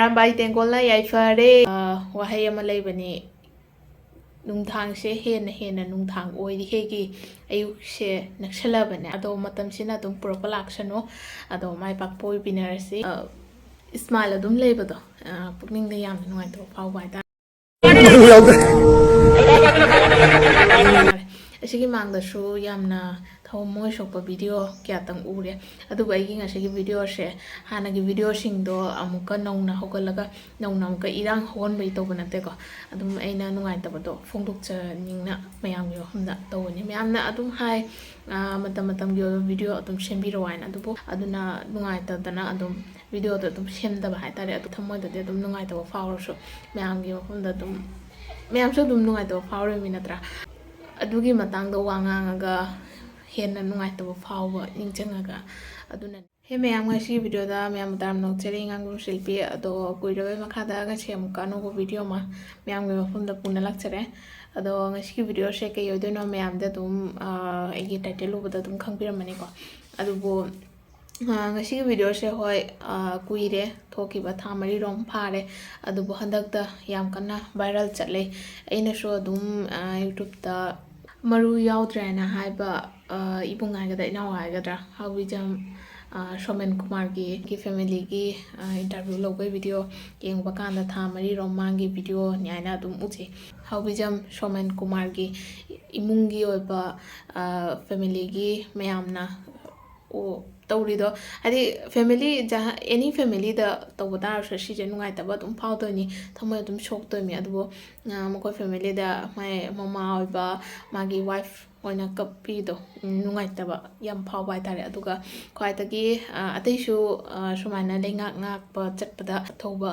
ꯊꯥꯔꯝꯕꯥꯏ ꯇꯦꯡꯀꯣꯜꯅ ꯌꯥꯏꯐꯔꯦ ꯋꯥꯍꯩ ꯑꯃ ꯂꯩꯕꯅꯤ ꯅꯨꯡꯊꯥꯡꯁꯦ ꯍꯦꯟꯅ ꯅꯨꯡꯊꯥꯡ ꯑꯣꯏꯔꯤꯈꯩꯒꯤ ꯑꯌꯨꯛꯁꯦ ꯅꯛꯁꯜꯂꯕꯅꯦ ꯑꯗꯣ ꯃꯇꯝꯁꯤꯅ ꯑꯗꯨꯝ ꯄꯨꯔꯛꯄ ꯂꯥꯛꯁꯅꯨ ꯑꯗꯣ ꯃꯥꯏ ꯄꯥꯛꯄ ꯑꯣꯏꯕꯤꯅꯔꯁꯤ ꯏꯁꯃꯥꯏꯜ ꯑꯗꯨꯝ ꯂꯩꯕꯗꯣ ꯄꯨꯛꯅꯤꯡꯗ ꯌꯥꯝꯅ ꯅꯨꯡꯉꯥꯏꯇꯕ ꯐꯥꯎꯕ ꯍꯥꯏꯇꯥꯔꯦ ꯑꯁꯤꯒꯤ ꯃꯥꯡꯗꯁꯨ ꯌꯥꯝꯅ ꯊꯃꯣꯏ ꯁꯣꯛꯄ ꯚꯤꯗꯤꯑꯣ ꯀꯌꯥꯇꯪ ꯎꯔꯦ ꯑꯗꯨꯕꯨ ꯑꯩꯒꯤ ꯉꯁꯤꯒꯤ ꯚꯤꯗꯤꯑꯣꯁꯦ ꯍꯥꯟꯅꯒꯤ ꯚꯤꯗꯤꯑꯣꯁꯤꯡꯗꯣ ꯑꯃꯨꯛꯀ ꯅꯧꯅ ꯍꯧꯒꯠꯂꯒ ꯅꯧꯅ ꯑꯃꯨꯛꯀ ꯏꯔꯥꯡ ꯍꯧꯍꯟꯕꯩ ꯇꯧꯕ ꯅꯠꯇꯦꯀꯣ ꯑꯗꯨꯝ ꯑꯩꯅ ꯅꯨꯡꯉꯥꯏꯇꯕꯗꯣ ꯐꯣꯡꯗꯣꯛꯆꯅꯤꯡꯅ ꯃꯌꯥꯝꯒꯤ ꯋꯥꯐꯝꯗ ꯇꯧꯕꯅꯤ ꯃꯌꯥꯝꯅ ꯑꯗꯨꯝ ꯍꯥꯏ ꯃꯇꯝꯒꯤ ꯑꯣꯏꯕ ꯚꯤꯗꯤꯑꯣ ꯑꯗꯨꯝ ꯁꯦꯝꯕꯤꯔꯛꯑꯣ ꯍꯥꯏꯅ ꯑꯗꯨꯕꯨ ꯑꯗꯨꯅ ꯅꯨꯡꯉꯥꯏꯇꯗꯅ ꯑꯗꯨꯝ ꯚꯤꯗꯤꯑꯣꯗꯣ ꯑꯗꯨꯝ ꯁꯦꯝꯗꯕ ꯍꯥꯏꯇꯥꯔꯦ ꯑꯗꯨ ꯊꯃꯣꯏꯗꯗꯤ ꯑꯗꯨꯝ ꯅꯨꯡꯉꯥꯏꯇꯕ ꯐꯥꯎꯔꯁꯨ ꯃꯌꯥꯝꯒꯤ ꯋꯥꯐꯝꯗ ꯑꯗꯨꯝ ꯃꯌꯥꯝꯁꯨ ꯑꯗꯨꯝ ꯅꯨꯡꯉꯥꯏꯇꯕ ꯐꯥꯎꯔꯤꯃꯤ ꯅꯠꯇ꯭ꯔꯥ ꯑꯗꯨꯒꯤ ꯃꯇꯥꯡꯗ ꯋꯥ ꯉꯥꯡꯉꯒ ꯍꯦꯟꯅ ꯅꯨꯡꯉꯥꯏꯇꯕ ꯐꯥꯎꯕ ꯅꯤꯡꯁꯤꯡꯉꯒ ꯑꯗꯨꯅ ꯍꯦ ꯃꯌꯥꯝ ꯉꯁꯤ ꯚꯤꯗꯤꯑꯣꯗ ꯃꯌꯥꯝ ꯇꯥꯔꯝ ꯅꯣꯛꯆꯔꯤ ꯉꯥꯡꯒꯨꯝ ꯁꯤꯜꯄꯤ ꯑꯗꯣ ꯀꯨꯏꯔꯕꯩ ꯃꯈꯥꯗ ꯉꯁꯤ ꯑꯃꯨꯛꯀ ꯑꯅꯧꯕ ꯚꯤꯗꯤꯑꯣ ꯑꯃ ꯃꯌꯥꯝꯒꯤ ꯃꯐꯝꯗ ꯄꯨꯅ ꯂꯥꯛꯆꯔꯦ ꯑꯗꯣ ꯉꯁꯤꯒꯤ ꯚꯤꯗꯤꯑꯣꯁꯦ ꯀꯩ ꯑꯣꯏꯗꯣꯏꯅꯣ ꯃꯌꯥꯝꯗ ꯑꯗꯨꯝ ꯑꯩꯒꯤ ꯇꯥꯏꯇꯜ ꯎꯕꯗ ꯑꯗꯨꯝ ꯈꯪꯕꯤꯔꯝꯃꯅꯤꯀꯣ ꯑꯗꯨꯕꯨ ꯉꯁꯤꯒꯤ ꯚꯤꯗꯤꯑꯣꯁꯦ ꯍꯣꯏ ꯀꯨꯏꯔꯦ ꯊꯣꯛꯈꯤꯕ ꯊꯥ 4ꯔꯣꯝ ꯐꯥꯔꯦ ꯑꯗꯨꯕꯨ ꯍꯟꯗꯛꯇ ꯌꯥꯝ ꯀꯟꯅ ꯚꯥꯏꯔꯦꯜ ꯆꯠꯂꯦ ꯑꯩꯅꯁꯨ ꯑꯗꯨꯝ ꯌꯨꯇ꯭ꯌꯨꯕꯇ ꯃꯔꯨ ꯌꯥꯎꯗ꯭ꯔꯦꯅ ꯍꯥꯏꯕ ꯏꯕꯨꯡ ꯍꯥꯏꯒꯗ꯭ꯔꯥ ꯏꯅꯥꯎ ꯍꯥꯏꯒꯗ꯭ꯔꯥ ꯍꯥꯎꯕꯤꯖꯝ ꯁꯣꯃꯦꯟ ꯀꯨꯃꯥꯔꯒꯤ ꯐꯦꯃꯤꯂꯤꯒꯤ ꯏꯟꯇꯔꯚ꯭ꯌꯨ ꯂꯧꯕꯩ ꯚꯤꯗꯤꯑꯣ ꯌꯦꯡꯕ ꯀꯥꯟꯗ ꯊꯥ 4ꯔꯣꯝ ꯃꯥꯡꯒꯤ ꯚꯤꯗꯤꯑꯣꯅꯤ ꯍꯥꯏꯅ ꯑꯗꯨꯝ ꯎꯖꯩ ꯍꯥꯎꯕꯤꯖꯝ ꯁꯣꯃꯦꯟ ꯀꯨꯃꯥꯔꯒꯤ ꯏꯃꯨꯡꯒꯤ ꯑꯣꯏꯕ ꯐꯦꯃꯤꯂꯤꯒꯤ ꯃꯌꯥꯝꯅ ꯇꯧꯔꯤꯗꯣ ꯍꯥꯏꯗꯤ ꯐꯦꯃꯤꯂꯤ ꯑꯦꯅꯤ ꯐꯦꯃꯤꯂꯤꯗ ꯇꯧꯕ ꯇꯥꯔꯁꯨ ꯁꯤꯁꯦ ꯅꯨꯡꯉꯥꯏꯇꯕ ꯑꯗꯨꯝ ꯐꯥꯎꯗꯣꯏꯅꯤ ꯊꯃꯣꯏ ꯑꯗꯨꯝ ꯁꯣꯛꯇꯣꯏꯅꯤ ꯑꯗꯨꯕꯨ ꯃꯈꯣꯏ ꯐꯦꯃꯤꯂꯤꯗ ꯃꯥꯏ ꯃꯃꯥ ꯑꯣꯏꯕ ꯃꯥꯒꯤ ꯋꯥꯏꯐ ꯑꯣꯏꯅ ꯀꯞꯄꯤꯗꯣ ꯅꯨꯡꯉꯥꯏꯇꯕ ꯌꯥꯝ ꯐꯥꯎꯕ ꯍꯥꯏꯇꯥꯔꯦ ꯑꯗꯨꯒ ꯈ꯭ꯋꯥꯏꯗꯒꯤ ꯑꯇꯩꯁꯨ ꯁꯨꯃꯥꯏꯅ ꯂꯩꯉꯥꯛ ꯉꯥꯛꯄ ꯆꯠꯄꯗ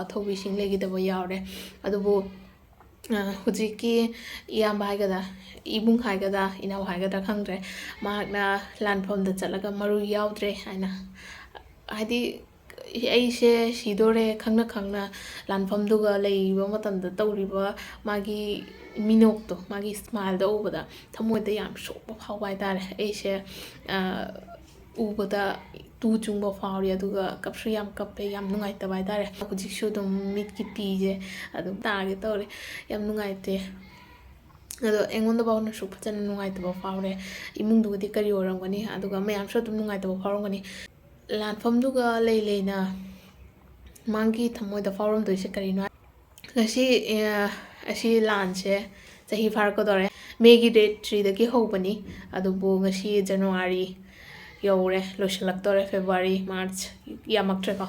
ꯑꯊꯧꯕꯤꯁꯤꯡ ꯂꯩꯈꯤꯗꯕ ꯌꯥꯎꯔꯦ ꯑꯗꯨꯕꯨ ꯍꯧꯖꯤꯛꯀꯤ ꯏꯌꯥꯝꯕ ꯍꯥꯏꯒꯗ꯭ꯔꯥ ꯏꯕꯨꯡ ꯍꯥꯏꯒꯗ꯭ꯔꯥ ꯏꯅꯥꯎ ꯍꯥꯏꯒꯗ꯭ꯔꯥ ꯈꯪꯗ꯭ꯔꯦ ꯃꯍꯥꯛꯅ ꯂꯥꯟꯐꯝꯗ ꯆꯠꯂꯒ ꯃꯔꯨ ꯌꯥꯎꯗ꯭ꯔꯦ ꯍꯥꯏꯅ ꯍꯥꯏꯗꯤ ꯑꯩꯁꯦ ꯁꯤꯗꯣꯔꯦ ꯈꯪꯅ ꯂꯥꯟꯐꯝꯗꯨꯒ ꯂꯩꯔꯤꯕ ꯃꯇꯝꯗ ꯇꯧꯔꯤꯕ ꯃꯥꯒꯤ ꯃꯤꯅꯣꯛꯇꯣ ꯃꯥꯒꯤ ꯏꯁꯃꯥꯏꯜꯗꯣ ꯎꯕꯗ ꯊꯃꯣꯏꯗ ꯌꯥꯝ ꯁꯣꯛꯄ ꯐꯥꯎꯕ ꯍꯥꯏꯇꯥꯔꯦ ꯑꯩꯁꯦ ꯎꯕꯗ ꯇꯨ ꯆꯨꯡꯕ ꯐꯥꯎꯔꯤ ꯑꯗꯨꯒ ꯀꯞꯁꯨ ꯌꯥꯝ ꯀꯞꯄꯦ ꯌꯥꯝ ꯅꯨꯡꯉꯥꯏꯇꯕ ꯍꯥꯏꯇꯥꯔꯦ ꯍꯧꯖꯤꯛꯁꯨ ꯑꯗꯨꯝ ꯃꯤꯠꯀꯤ ꯄꯤꯁꯦ ꯑꯗꯨꯝ ꯇꯥꯒꯦ ꯇꯧꯔꯦ ꯌꯥꯝ ꯅꯨꯡꯉꯥꯏꯇꯦ ꯑꯗꯣ ꯑꯩꯉꯣꯟꯗ ꯐꯥꯎꯅꯁꯨ ꯐꯖꯅ ꯅꯨꯡꯉꯥꯏꯇꯕ ꯐꯥꯎꯔꯦ ꯏꯃꯨꯡꯗꯨꯒꯗꯤ ꯀꯔꯤ ꯑꯣꯏꯔꯝꯒꯅꯤ ꯑꯗꯨꯒ ꯃꯌꯥꯝꯁꯨ ꯑꯗꯨꯝ ꯅꯨꯡꯉꯥꯏꯇꯕ ꯐꯥꯎꯔꯝꯒꯅꯤ ꯂꯥꯟꯐꯝꯗꯨꯒ ꯂꯩꯅ ꯃꯥꯒꯤ ꯊꯃꯣꯏꯗ ꯐꯥꯎꯔꯝꯗꯣꯏꯁꯦ ꯀꯔꯤꯅꯣ ꯉꯁꯤ ꯑꯁꯤ ꯂꯥꯟꯁꯦ ꯆꯍꯤ ꯐꯥꯔꯛꯀꯗꯧꯔꯦ ꯃꯦꯒꯤ ꯗꯦꯠ 3ꯗꯒꯤ ꯍꯧꯕꯅꯤ ꯑꯗꯨꯕꯨ ꯉꯁꯤ ꯖꯅꯋꯥꯔꯤ ꯌꯧꯔꯦ ꯂꯣꯏꯁꯤꯜꯂꯛꯇꯧꯔꯦ ꯐꯦꯕꯋꯥꯔꯤ ꯃꯥꯔꯆ ꯌꯥꯝꯃꯛꯇ꯭ꯔꯦꯀꯣ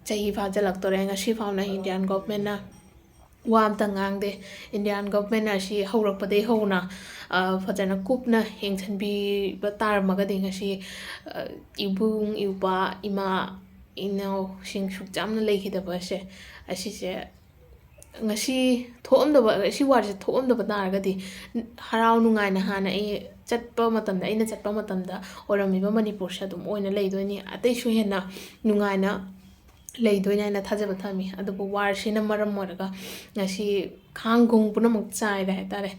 ꯆꯍꯤ ꯐꯥꯖꯤꯜꯂꯛꯇꯧꯔꯦ ꯉꯁꯤ ꯐꯥꯎꯅ ꯏꯟꯗꯤꯌꯥꯟ ꯒꯣꯚꯔꯟꯃꯦꯟꯠꯅ ꯋꯥ ꯑꯝꯇ ꯉꯥꯡꯗꯦ ꯏꯟꯗꯤꯌꯥꯟ ꯒꯣꯚꯔꯟꯃꯦꯟꯠꯅ ꯑꯁꯤ ꯍꯧꯔꯛꯄꯗꯒꯤ ꯍꯧꯅ ꯐꯖꯅ ꯀꯨꯞꯅ ꯌꯦꯡꯁꯤꯟꯕꯤꯕ ꯇꯥꯔꯝꯃꯒꯗꯤ ꯉꯁꯤ ꯏꯕꯨꯡ ꯏꯄ꯭ꯋꯥ ꯏꯃꯥ ꯏꯅꯥꯎꯁꯤꯡ ꯁꯨꯛ ꯌꯥꯝꯅ ꯂꯩꯈꯤꯗꯕꯁꯦ ꯑꯁꯤꯁꯦ ꯉꯁꯤ ꯊꯣꯛꯑꯝꯗꯕ ꯑꯁꯤ ꯋꯥꯔꯁꯦ ꯊꯣꯛꯑꯝꯗꯕ ꯇꯥꯔꯒꯗꯤ ꯍꯔꯥꯎ ꯅꯨꯡꯉꯥꯏꯅ ꯍꯥꯟꯅ ꯑꯩꯅ ꯆꯠꯄ ꯃꯇꯝꯗ ꯑꯣꯏꯔꯝꯃꯤꯕ ꯃꯅꯤꯄꯨꯔꯁꯦ ꯑꯗꯨꯝ ꯑꯣꯏꯅ ꯂꯩꯗꯣꯏꯅꯤ ꯑꯇꯩꯁꯨ ꯍꯦꯟꯅ ꯅꯨꯡꯉꯥꯏꯅ ꯂꯩꯗꯣꯏꯅꯤ ꯍꯥꯏꯅ ꯊꯥꯖꯕ ꯊꯝꯃꯤ ꯑꯗꯨꯕꯨ ꯋꯥꯔꯁꯤꯅ ꯃꯔꯝ ꯑꯣꯏꯔꯒ ꯉꯁꯤ ꯈꯥꯡ ꯄꯨꯝꯅꯃꯛ ꯆꯥꯏꯔꯦ ꯍꯥꯏꯇꯥꯔꯦ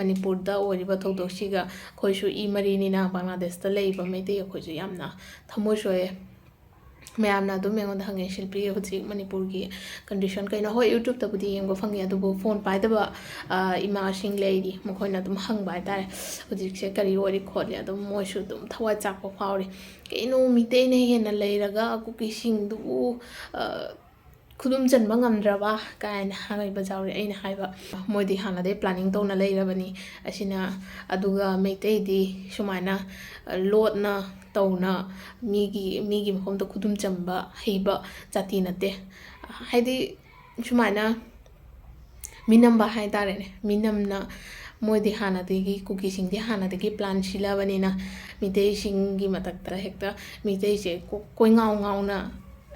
ꯃꯅꯤꯄꯨꯔꯗ ꯑꯣꯏꯔꯤꯕ ꯊꯧꯗꯣꯛꯁꯤꯒ ꯑꯩꯈꯣꯏꯁꯨ ꯃꯔꯤꯅꯤꯅ ꯕꯪꯒ꯭ꯂꯥꯗꯦꯁꯇ ꯂꯩꯔꯤꯕ ꯃꯩꯇꯩ ꯑꯩꯈꯣꯏꯁꯨ ꯌꯥꯝꯅ ꯊꯃꯣꯏ ꯁꯣꯛꯑꯦ ꯃꯌꯥꯝꯅ ꯑꯗꯨꯝ ꯑꯩꯉꯣꯟꯗ ꯍꯪꯉꯦ ꯁꯤꯜꯄꯤ ꯍꯧꯖꯤꯛ ꯃꯅꯤꯄꯨꯔꯒꯤ ꯀꯟꯗꯤꯁꯟ ꯀꯩꯅꯣ ꯍꯣꯏ ꯌꯨꯇ꯭ꯌꯨꯕꯇꯕꯨꯗꯤ ꯌꯦꯡꯕ ꯐꯪꯉꯤ ꯑꯗꯨꯕꯨ ꯐꯣꯟ ꯄꯥꯏꯗꯕ ꯏꯃꯥꯁꯤꯡ ꯂꯩꯔꯤ ꯃꯈꯣꯏꯅ ꯑꯗꯨꯝ ꯍꯪꯕ ꯍꯥꯏꯇꯥꯔꯦ ꯍꯧꯖꯤꯛꯁꯦ ꯀꯔꯤ ꯑꯣꯏꯔꯤ ꯈꯣꯠꯂꯤ ꯑꯗꯨꯝ ꯃꯣꯏꯁꯨ ꯑꯗꯨꯝ ꯊꯋꯥꯏ ꯆꯥꯛꯄ ꯐꯥꯎꯔꯤ ꯀꯩꯅꯣ ꯃꯤꯇꯩꯅ ꯍꯦꯟꯅ ꯂꯩꯔꯒ ꯀꯨꯀꯤꯁꯤꯡꯗꯨꯕꯨ ꯈꯨꯗꯨꯝ ꯆꯟꯕ ꯉꯝꯗ꯭ꯔꯕ ꯀꯥꯏꯅ ꯍꯪꯉꯛꯏꯕ ꯌꯥꯎꯔꯤ ꯑꯩꯅ ꯍꯥꯏꯕ ꯃꯣꯏꯗꯤ ꯍꯥꯟꯅꯗꯩ ꯄ꯭ꯂꯥꯅꯤꯡ ꯇꯧꯅ ꯂꯩꯔꯕꯅꯤ ꯑꯁꯤꯅ ꯑꯗꯨꯒ ꯃꯩꯇꯩꯗꯤ ꯁꯨꯃꯥꯏꯅ ꯂꯣꯠꯅ ꯇꯧꯅ ꯃꯤꯒꯤ ꯃꯐꯝꯗ ꯈꯨꯗꯨꯝ ꯆꯟꯕ ꯍꯩꯕ ꯖꯥꯇꯤ ꯅꯠꯇꯦ ꯍꯥꯏꯗꯤ ꯁꯨꯃꯥꯏꯅ ꯃꯤꯅꯝꯕ ꯍꯥꯏꯇꯥꯔꯦꯅꯦ ꯃꯤꯅꯝꯅ ꯃꯣꯏꯗꯤ ꯍꯥꯟꯅꯗꯒꯤ ꯀꯨꯀꯤꯁꯤꯡꯗꯤ ꯍꯥꯟꯅꯗꯒꯤ ꯄ꯭ꯂꯥꯟ ꯁꯤꯜꯂꯕꯅꯤꯅ ꯃꯤꯇꯩꯁꯤꯡꯒꯤ ꯃꯊꯛꯇ ꯍꯦꯛꯇ ꯃꯤꯇꯩꯁꯦ ꯀꯣꯏꯉꯥꯎ ꯉꯥꯎꯅ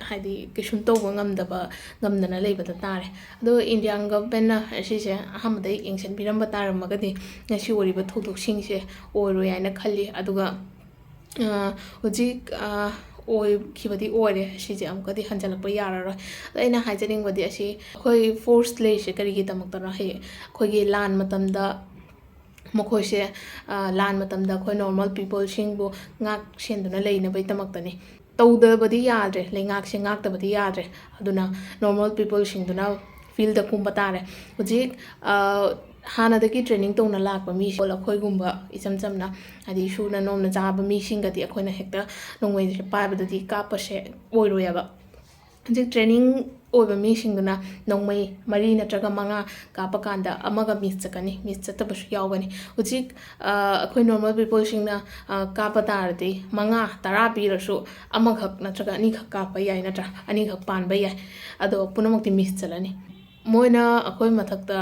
ꯍꯥꯏꯗꯤ ꯀꯩꯁꯨꯝ ꯇꯧꯕ ꯉꯝꯗꯅ ꯂꯩꯕꯗ ꯇꯥꯔꯦ ꯑꯗꯣ ꯏꯟꯗꯤꯌꯥꯟ ꯒꯚꯔꯟꯃꯦꯟꯠꯅ ꯑꯁꯤꯁꯦ ꯑꯍꯥꯟꯕꯗꯩ ꯌꯦꯡꯁꯤꯟꯕꯤꯔꯝꯕ ꯇꯥꯔꯝꯃꯒꯗꯤꯉꯁꯤ ꯑꯣꯏꯔꯤꯕ ꯊꯧꯗꯣꯛꯁꯤꯡꯁꯦ ꯑꯣꯏꯔꯣꯏ ꯍꯥꯏꯅ ꯈꯜꯂꯤ ꯑꯗꯨꯒ ꯍꯧꯖꯤꯛ ꯑꯣꯏꯈꯤꯕꯗꯤ ꯑꯣꯏꯔꯦ ꯁꯤꯁꯦ ꯑꯃꯨꯛꯀꯗꯤ ꯍꯟꯖꯤꯜꯂꯛꯄ ꯌꯥꯔꯔꯣꯏ ꯑꯗꯣ ꯑꯩꯅ ꯍꯥꯏꯖꯅꯤꯡꯕꯗꯤ ꯑꯁꯤ ꯑꯩꯈꯣꯏ ꯐꯣꯔꯁ ꯂꯩꯔꯤꯁꯦ ꯀꯔꯤꯒꯤꯗꯃꯛꯇꯅꯣ ꯑꯩꯈꯣꯏꯒꯤ ꯂꯥꯟ ꯃꯇꯝꯗ ꯃꯈꯣꯏꯁꯦ ꯂꯥꯟ ꯃꯇꯝꯗ ꯑꯩꯈꯣꯏ ꯅꯣꯔꯃꯦꯜ ꯄꯤꯄꯜꯁꯤꯡꯕꯨ ꯉꯥꯛ ꯁꯦꯟꯗꯨꯅ ꯂꯩꯅꯕꯒꯤꯗꯃꯛꯇꯅꯤ ꯇꯧꯗꯕꯗꯤ ꯌꯥꯗ꯭ꯔꯦ ꯂꯩꯉꯥꯛꯁꯦ ꯉꯥꯛꯇꯕꯗꯤ ꯌꯥꯗ꯭ꯔꯦ ꯑꯗꯨꯅ ꯅꯣꯔꯃꯦꯜ ꯄꯤꯄꯜꯁꯤꯡꯗꯨꯅ ꯐꯤꯜꯗ ꯀꯨꯝꯕ ꯇꯥꯔꯦ ꯍꯧꯖꯤꯛ ꯍꯥꯟꯅꯗꯒꯤ ꯇ꯭ꯔꯦꯅꯤꯡ ꯇꯧꯅ ꯂꯥꯛꯄ ꯃꯤꯁꯦ ꯑꯩꯈꯣꯏꯒꯨꯝꯕ ꯏꯆꯝ ꯆꯝꯅ ꯍꯥꯏꯗꯤ ꯁꯨꯅ ꯅꯣꯝꯅ ꯆꯥꯕ ꯃꯤꯁꯤꯡꯒꯗꯤ ꯑꯩꯈꯣꯏꯅ ꯍꯦꯛꯇ ꯅꯣꯡꯃꯩꯁꯦ ꯄꯥꯏꯕꯗꯗꯤ ꯀꯥꯞꯄꯁꯦ ꯑꯣꯏꯔꯣꯏꯑꯕ ꯍꯧꯖꯤꯛ ꯇ꯭ꯔꯦꯅꯤꯡ ꯑꯣꯏꯕ ꯃꯤꯁꯤꯡꯗꯨꯅ ꯅꯣꯡꯃꯩ 4 ꯅꯠꯇ꯭ꯔꯒ 5 ꯀꯥꯞꯄ ꯀꯥꯟꯗ ꯑꯃꯒ ꯃꯤꯁ ꯆꯠꯀꯅꯤ ꯃꯤꯁ ꯆꯠꯇꯕꯁꯨ ꯌꯥꯎꯒꯅꯤ ꯍꯧꯖꯤꯛ ꯑꯩꯈꯣꯏ ꯅꯣꯔꯃꯦꯜ ꯄꯤꯄꯜꯁꯤꯡꯅ ꯀꯥꯞꯄ ꯇꯥꯔꯗꯤ 5 10 ꯄꯤꯔꯁꯨ ꯑꯃꯈꯛ ꯅꯠꯇ꯭ꯔꯒ ꯑꯅꯤꯈꯛ ꯀꯥꯞꯄ ꯌꯥꯏ ꯅꯠꯇ꯭ꯔꯥ ꯑꯅꯤꯈꯛ ꯄꯥꯟꯕ ꯌꯥꯏ ꯑꯗꯣ ꯄꯨꯝꯅꯃꯛꯇꯤ ꯃꯤꯁ ꯆꯠꯂꯅꯤ ꯃꯣꯏꯅ ꯑꯩꯈꯣꯏ ꯃꯊꯛꯇ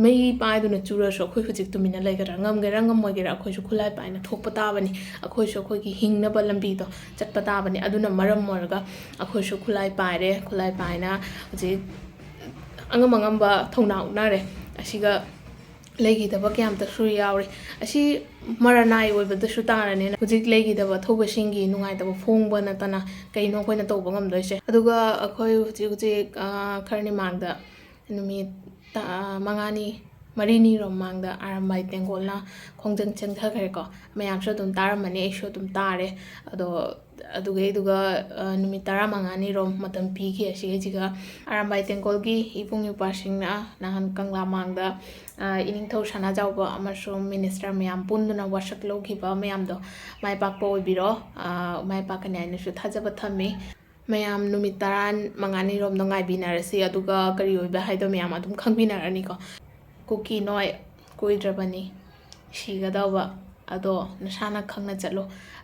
ꯃꯩ ꯄꯥꯏꯗꯨꯅ ꯆꯨꯔꯁꯨ ꯑꯩꯈꯣꯏ ꯍꯧꯖꯤꯛ ꯇꯨꯃꯤꯟꯅ ꯂꯩꯒꯗ꯭ꯔꯥ ꯉꯝꯒꯦꯔꯥ ꯉꯝꯃꯣꯏꯒꯦꯔꯥ ꯑꯩꯈꯣꯏꯁꯨ ꯈꯨꯠꯂꯥꯏ ꯄꯥꯏꯅ ꯊꯣꯛꯄ ꯇꯥꯕꯅꯤ ꯑꯩꯈꯣꯏꯁꯨ ꯑꯩꯈꯣꯏꯒꯤ ꯍꯤꯡꯅꯕ ꯂꯝꯕꯤꯗꯣ ꯆꯠꯄ ꯇꯥꯕꯅꯤ ꯑꯗꯨꯅ ꯃꯔꯝ ꯑꯣꯏꯔꯒ ꯑꯩꯈꯣꯏꯁꯨ ꯈꯨꯠꯂꯥꯏ ꯄꯥꯏꯔꯦ ꯈꯨꯠꯂꯥꯏ ꯄꯥꯏꯅ ꯍꯧꯖꯤꯛ ꯑꯉꯝꯕ ꯊꯧꯅꯥ ꯎꯠꯅꯔꯦ ꯑꯁꯤꯒ ꯂꯩꯈꯤꯗꯕ ꯀꯌꯥꯝꯇꯁꯨ ꯌꯥꯎꯔꯤ ꯑꯁꯤ ꯃꯔꯅꯥꯏ ꯑꯣꯏꯕꯗꯁꯨ ꯇꯥꯔꯅꯤꯅ ꯍꯧꯖꯤꯛ ꯂꯩꯈꯤꯗꯕ ꯑꯊꯧꯕꯁꯤꯡꯒꯤ ꯅꯨꯡꯉꯥꯏꯇꯕ ꯐꯣꯡꯕ ꯅꯠꯇꯅ ꯀꯩꯅꯣ ꯑꯩꯈꯣꯏꯅ ꯇꯧꯕ ꯉꯝꯗꯣꯏꯁꯦ ꯑꯗꯨꯒ ꯑꯩꯈꯣꯏ ꯍꯧꯖꯤꯛ ꯈꯔꯅꯤ ꯃꯥꯡꯗ ꯅꯨꯃꯤꯠ 5 4 ꯃꯃꯥꯡꯗ ꯑꯔꯥꯝꯕꯥꯏ ꯇꯦꯡꯒꯣꯜꯅ ꯈꯣꯡꯖꯪ ꯆꯪꯊꯈ꯭ꯔꯦꯀꯣ ꯃꯌꯥꯝꯁꯨ ꯑꯗꯨꯝ ꯇꯥꯔꯝꯃꯅꯤ ꯑꯩꯁꯨ ꯑꯗꯨꯝ ꯇꯥꯔꯦ ꯑꯗꯣ ꯑꯗꯨꯒ ꯅꯨꯃꯤꯠ 15 ꯃꯇꯝ ꯄꯤꯈꯤ ꯑꯁꯤꯒꯩꯁꯤꯒ ꯑꯔꯥꯝꯕꯥꯏ ꯇꯦꯡꯒꯣꯜꯒꯤ ꯏꯄꯨꯡ ꯏꯄ꯭ꯋꯥꯁꯤꯡꯅ ꯅꯍꯥꯟ ꯀꯪꯂꯥ ꯃꯥꯡꯗ ꯏꯅꯤꯡꯊꯧ ꯁꯅꯥꯖꯥꯎꯕ ꯑꯃꯁꯨꯡ ꯃꯤꯅꯤꯁꯇꯔ ꯃꯌꯥꯝ ꯄꯨꯟꯗꯨꯅ ꯋꯥꯁꯛ ꯂꯧꯈꯤꯕ ꯃꯌꯥꯝꯗꯣ ꯃꯥꯏ ꯄꯥꯛꯄ ꯑꯣꯏꯕꯤꯔꯣ ꯃꯥꯏ ꯄꯥꯛꯀꯅꯤ ꯍꯥꯏꯅꯁꯨ ꯊꯥꯖꯕ ꯊꯝꯃꯤ ꯃꯌꯥꯝ ꯅꯨꯃꯤꯠ 15 ꯉꯥꯏꯕꯤꯅꯔꯁꯤ ꯑꯗꯨꯒ ꯀꯔꯤ ꯑꯣꯏꯕ ꯍꯥꯏꯗꯣ ꯃꯌꯥꯝ ꯑꯗꯨꯝ ꯈꯪꯕꯤꯅꯔꯅꯤꯀꯣ ꯀꯨꯀꯤ ꯅꯣꯏ ꯀꯨꯏꯗ꯭ꯔꯕꯅꯤ ꯁꯤꯒꯗꯧꯕ ꯑꯗꯣ ꯅꯁꯥꯅ ꯈꯪꯅ ꯆꯠꯂꯣ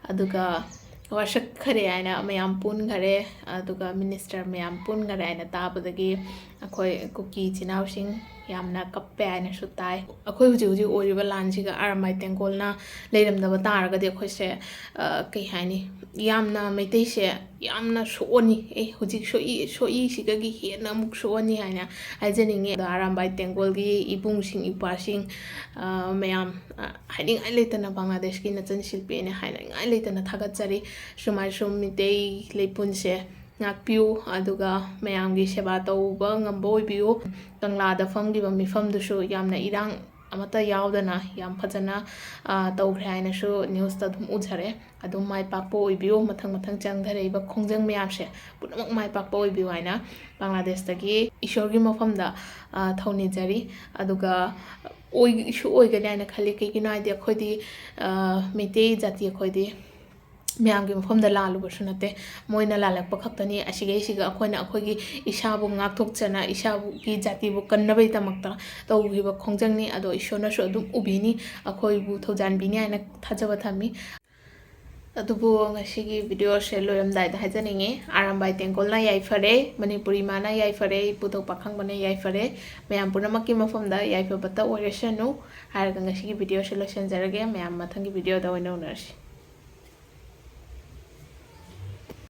ꯑꯗꯨꯒ ꯋꯥꯁꯛꯈꯔꯦ ꯍꯥꯏꯅ ꯃꯌꯥꯝ ꯄꯨꯟꯈꯔꯦ ꯑꯗꯨꯒ ꯃꯤꯅꯤꯁꯇꯔ ꯃꯌꯥꯝ ꯄꯨꯟꯈꯔꯦ ꯍꯥꯏꯅ ꯇꯥꯕꯗꯒꯤ ꯑꯩꯈꯣꯏ ꯀꯨꯀꯤ ꯏꯆꯤꯜ ꯏꯅꯥꯎꯁꯤꯡ ꯌꯥꯝꯅ ꯀꯞꯄꯦ ꯍꯥꯏꯅꯁꯨ ꯇꯥꯏ ꯑꯩꯈꯣꯏ ꯍꯧꯖꯤꯛ ꯑꯣꯏꯔꯤꯕ ꯂꯥꯟꯁꯤꯒ ꯑꯔꯥꯝꯕꯥꯏ ꯇꯦꯡꯒꯣꯜꯅ ꯂꯩꯔꯝꯗꯕ ꯇꯥꯔꯒꯗꯤ ꯑꯩꯈꯣꯏꯁꯦ ꯀꯩ ꯍꯥꯏꯅꯤ ꯌꯥꯝꯅ ꯃꯩꯇꯩꯁꯦ ꯌꯥꯝꯅ ꯁꯣꯛꯑꯅꯤ ꯍꯧꯖꯤꯛ ꯁꯣꯛꯏꯁꯤꯒꯒꯤ ꯍꯦꯟꯅ ꯑꯃꯨꯛ ꯁꯣꯛꯑꯅꯤ ꯍꯥꯏꯅ ꯍꯥꯏꯖꯅꯤꯡꯉꯤ ꯑꯗꯣ ꯑꯔꯥꯝꯕꯥꯏ ꯇꯦꯡꯒꯣꯜꯒꯤ ꯏꯕꯨꯡꯁꯤꯡ ꯏꯄ꯭ꯋꯥꯁꯤꯡ ꯃꯌꯥꯝ ꯍꯥꯏꯅꯤꯡꯉꯥꯏ ꯂꯩꯇꯅ ꯕꯪꯒ꯭ꯂꯥꯗꯦꯁꯀꯤ ꯅꯆꯟ ꯁꯤꯜꯄꯤꯅ ꯍꯥꯏꯅꯤꯡꯉꯥꯏ ꯂꯩꯇꯅ ꯊꯥꯒꯠꯆꯔꯤ ꯁꯨꯃꯥꯏꯅ ꯁꯨꯝ ꯃꯤꯇꯩ ꯂꯩꯄꯨꯟꯁꯦ ꯉꯥꯛꯄꯤꯌꯨ ꯑꯗꯨꯒ ꯃꯌꯥꯝꯒꯤ ꯁꯦꯕꯥ ꯇꯧꯕ ꯉꯝꯕ ꯑꯣꯏꯕꯤꯌꯨ ꯀꯪꯂꯥꯗ ꯐꯝꯈꯤꯕ ꯃꯤꯐꯝꯗꯨꯁꯨ ꯌꯥꯝꯅ ꯏꯔꯥꯡ ꯑꯃꯠꯇ ꯌꯥꯎꯗꯅ ꯌꯥꯝ ꯐꯖꯅ ꯇꯧꯈ꯭ꯔꯦ ꯍꯥꯏꯅꯁꯨ ꯅ꯭ꯌꯨꯁꯇ ꯑꯗꯨꯝ ꯎꯖꯔꯦ ꯑꯗꯨꯝ ꯃꯥꯏ ꯄꯥꯛꯄ ꯑꯣꯏꯕꯤꯌꯨ ꯃꯊꯪ ꯆꯪꯊꯔꯛꯏꯕ ꯈꯣꯡꯖꯪ ꯃꯌꯥꯝꯁꯦ ꯄꯨꯝꯅꯃꯛ ꯃꯥꯏ ꯄꯥꯛꯄ ꯑꯣꯏꯕꯤꯌꯨ ꯍꯥꯏꯅ ꯕꯪꯒ꯭ꯂꯥꯗꯦꯁꯇꯒꯤ ꯏꯁꯣꯔꯒꯤ ꯃꯐꯝꯗ ꯊꯧꯅꯤꯖꯔꯤ ꯑꯗꯨꯒ ꯑꯣꯏꯒꯅꯤ ꯍꯥꯏꯅ ꯈꯜꯂꯤ ꯀꯩꯒꯤꯅꯣ ꯍꯥꯏꯗꯤ ꯑꯩꯈꯣꯏꯗꯤ ꯃꯩꯇꯩ ꯖꯥꯇꯤ ꯑꯩꯈꯣꯏꯗꯤ ꯃꯌꯥꯝꯒꯤ ꯃꯐꯝꯗ ꯂꯥꯜꯂꯨꯕꯁꯨ ꯅꯠꯇꯦ ꯃꯣꯏꯅ ꯂꯥꯜꯂꯛꯄ ꯈꯛꯇꯅꯤ ꯑꯁꯤꯒꯩꯁꯤꯒ ꯑꯩꯈꯣꯏꯅ ꯑꯩꯈꯣꯏꯒꯤ ꯏꯁꯥꯕꯨ ꯉꯥꯛꯊꯣꯛꯆꯅ ꯏꯁꯥꯒꯤ ꯖꯥꯇꯤꯕꯨ ꯀꯟꯅꯕꯒꯤꯗꯃꯛꯇ ꯇꯧꯈꯤꯕ ꯈꯣꯡꯖꯪꯅꯤ ꯑꯗꯣ ꯏꯁꯣꯔꯅꯁꯨ ꯑꯗꯨꯝ ꯎꯕꯤꯅꯤ ꯑꯩꯈꯣꯏꯕꯨ ꯊꯧꯖꯥꯟꯕꯤꯅꯤ ꯍꯥꯏꯅ ꯊꯥꯖꯕ ꯊꯝꯃꯤ ꯑꯗꯨꯕꯨ ꯉꯁꯤꯒꯤ ꯚꯤꯗꯤꯑꯣꯁꯦ ꯂꯣꯏꯔꯝꯗꯥꯏꯗ ꯍꯥꯏꯖꯅꯤꯡꯉꯤ ꯑꯔꯥꯝꯕꯥꯏ ꯇꯦꯡꯒꯣꯜꯅ ꯌꯥꯏꯐꯔꯦ ꯃꯅꯤꯄꯨꯔꯤ ꯃꯥꯅ ꯌꯥꯏꯐꯔꯦ ꯏꯄꯨꯙꯧ ꯄꯥꯈꯪꯕꯅ ꯌꯥꯏꯐꯔꯦ ꯃꯌꯥꯝ ꯄꯨꯝꯅꯃꯛꯀꯤ ꯃꯐꯝꯗ ꯌꯥꯏꯐꯕꯇ ꯑꯣꯏꯔꯁꯅꯨ ꯍꯥꯏꯔꯒ ꯉꯁꯤꯒꯤ ꯚꯤꯗꯤꯑꯣꯁꯦ ꯂꯣꯏꯁꯤꯟꯖꯔꯒꯦ ꯃꯌꯥꯝ ꯃꯊꯪꯒꯤ ꯚꯤꯗꯤꯑꯣꯗ ꯑꯣꯏꯅ ꯎꯅꯔꯁꯤ